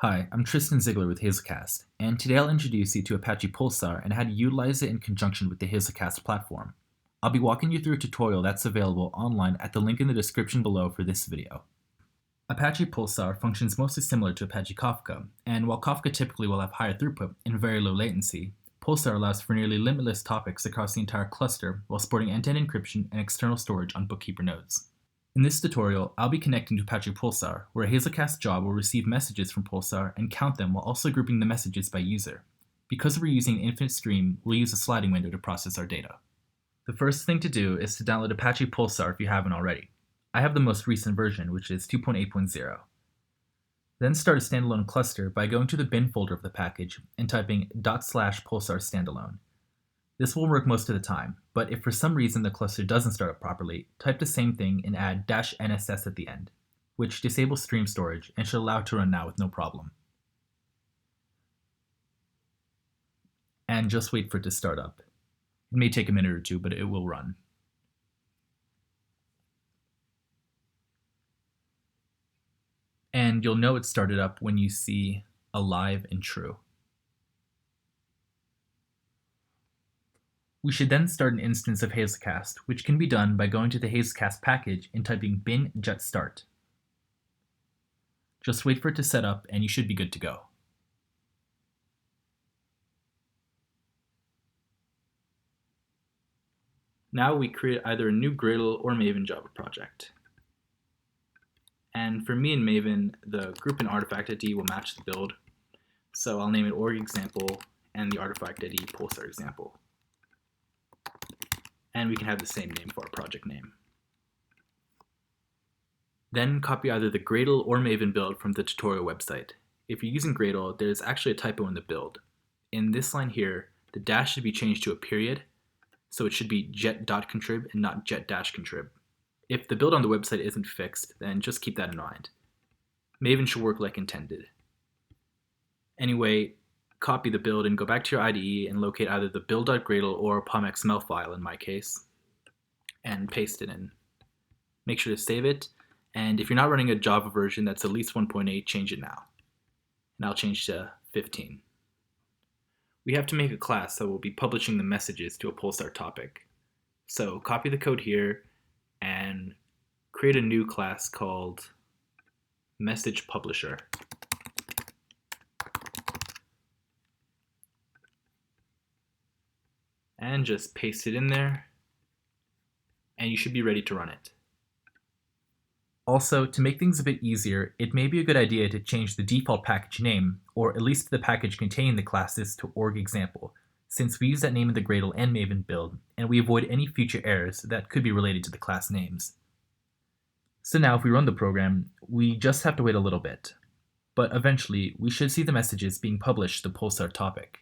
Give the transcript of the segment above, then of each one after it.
Hi, I'm Tristan Ziegler with Hazelcast, and today I'll introduce you to Apache Pulsar and how to utilize it in conjunction with the Hazelcast platform. I'll be walking you through a tutorial that's available online at the link in the description below for this video. Apache Pulsar functions mostly similar to Apache Kafka, and while Kafka typically will have higher throughput and very low latency, Pulsar allows for nearly limitless topics across the entire cluster while supporting end-to-end encryption and external storage on bookkeeper nodes. In this tutorial, I'll be connecting to Apache Pulsar, where a Hazelcast job will receive messages from Pulsar and count them while also grouping the messages by user. Because we're using an infinite stream, we'll use a sliding window to process our data. The first thing to do is to download Apache Pulsar if you haven't already. I have the most recent version, which is 2.8.0. Then start a standalone cluster by going to the bin folder of the package and typing /pulsar standalone. This will work most of the time, but if for some reason the cluster doesn't start up properly, type the same thing and add -nss at the end, which disables stream storage and should allow it to run now with no problem. And just wait for it to start up. It may take a minute or two, but it will run. And you'll know it started up when you see alive and true. We should then start an instance of Hazelcast, which can be done by going to the Hazelcast package and typing bin jet start. Just wait for it to set up and you should be good to go. Now we create either a new Gradle or Maven Java project. And for me in Maven, the group and artifact ID will match the build. So I'll name it org example and the artifact ID pulsar example. And we can have the same name for our project name. Then copy either the Gradle or Maven build from the tutorial website. If you're using Gradle, there's actually a typo in the build. In this line here, the dash should be changed to a period, so it should be jet.contrib and not jet-contrib. If the build on the website isn't fixed, then just keep that in mind. Maven should work like intended. Anyway, copy the build and go back to your IDE and locate either the build.gradle or pom.xml file in my case, and paste it in. Make sure to save it, and if you're not running a Java version that's at least 1.8, change it now. And I'll change to 15. We have to make a class that will be publishing the messages to a Pulsar topic. So copy the code here and create a new class called message publisher. And just paste it in there, and you should be ready to run it. Also, to make things a bit easier, it may be a good idea to change the default package name, or at least the package containing the classes, to org example, since we use that name in the Gradle and Maven build, and we avoid any future errors that could be related to the class names. So now if we run the program, we just have to wait a little bit, but eventually we should see the messages being published to the Pulsar topic.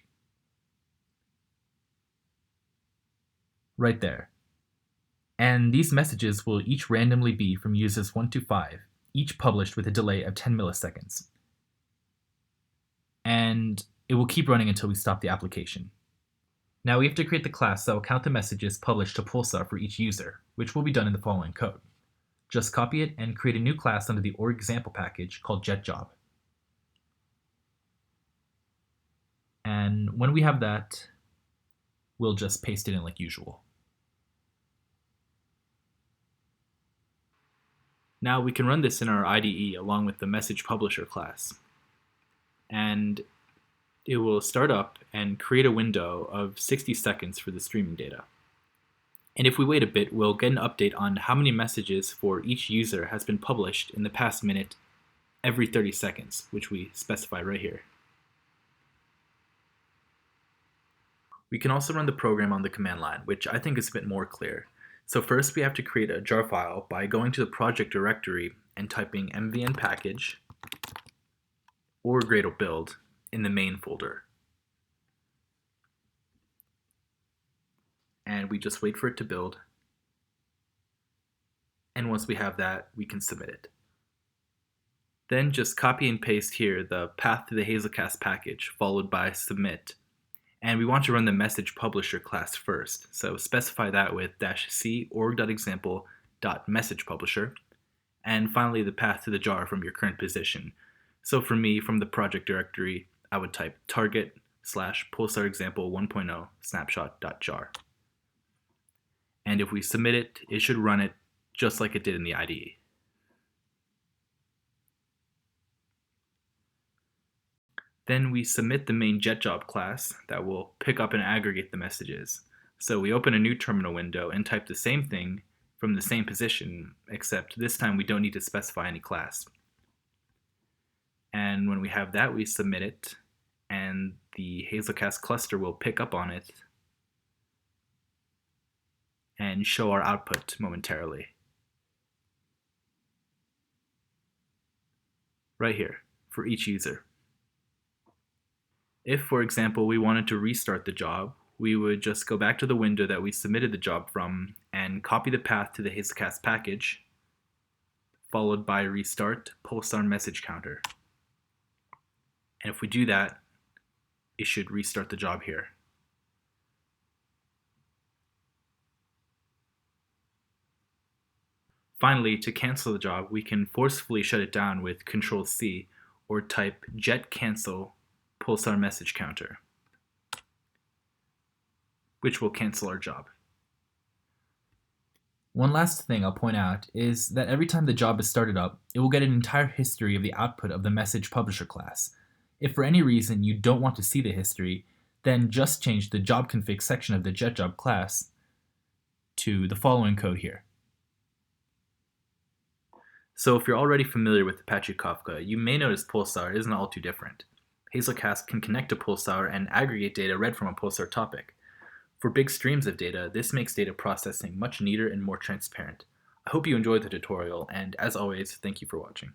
Right there. And these messages will each randomly be from users 1 to 5, each published with a delay of 10 milliseconds. And it will keep running until we stop the application. Now we have to create the class that will count the messages published to Pulsar for each user, which will be done in the following code. Just copy it and create a new class under the org example package called jetJob. And when we have that, we'll just paste it in like usual. Now we can run this in our IDE along with the message publisher class. And it will start up and create a window of 60 seconds for the streaming data. And if we wait a bit, we'll get an update on how many messages for each user has been published in the past minute every 30 seconds, which we specify right here. We can also run the program on the command line, which I think is a bit more clear. So first we have to create a jar file by going to the project directory and typing mvn package or Gradle build in the main folder. And we just wait for it to build. And once we have that, we can submit it. Then just copy and paste here the path to the Hazelcast package followed by submit. And we want to run the message publisher class first, so specify that with -c org.example.messagePublisher, and finally the path to the jar from your current position. So for me, from the project directory, I would type target/pulsar example 1.0 snapshot.jar. And if we submit it, it should run it just like it did in the IDE. Then we submit the main JetJob class that will pick up and aggregate the messages. So we open a new terminal window and type the same thing from the same position, except this time we don't need to specify any class. And when we have that, we submit it, and the Hazelcast cluster will pick up on it and show our output momentarily. Right here, for each user. If, for example, we wanted to restart the job, we would just go back to the window that we submitted the job from and copy the path to the Hazelcast package, followed by restart Pulsar message counter. And if we do that, it should restart the job here. Finally, to cancel the job, we can forcefully shut it down with Control-C or type jet cancel Pulsar message counter, which will cancel our job. One last thing I'll point out is that every time the job is started up, it will get an entire history of the output of the message publisher class. If for any reason you don't want to see the history, then just change the job config section of the JetJob class to the following code here. So if you're already familiar with Apache Kafka, you may notice Pulsar isn't all too different. Hazelcast can connect to Pulsar and aggregate data read from a Pulsar topic. For big streams of data, this makes data processing much neater and more transparent. I hope you enjoyed the tutorial, and as always, thank you for watching.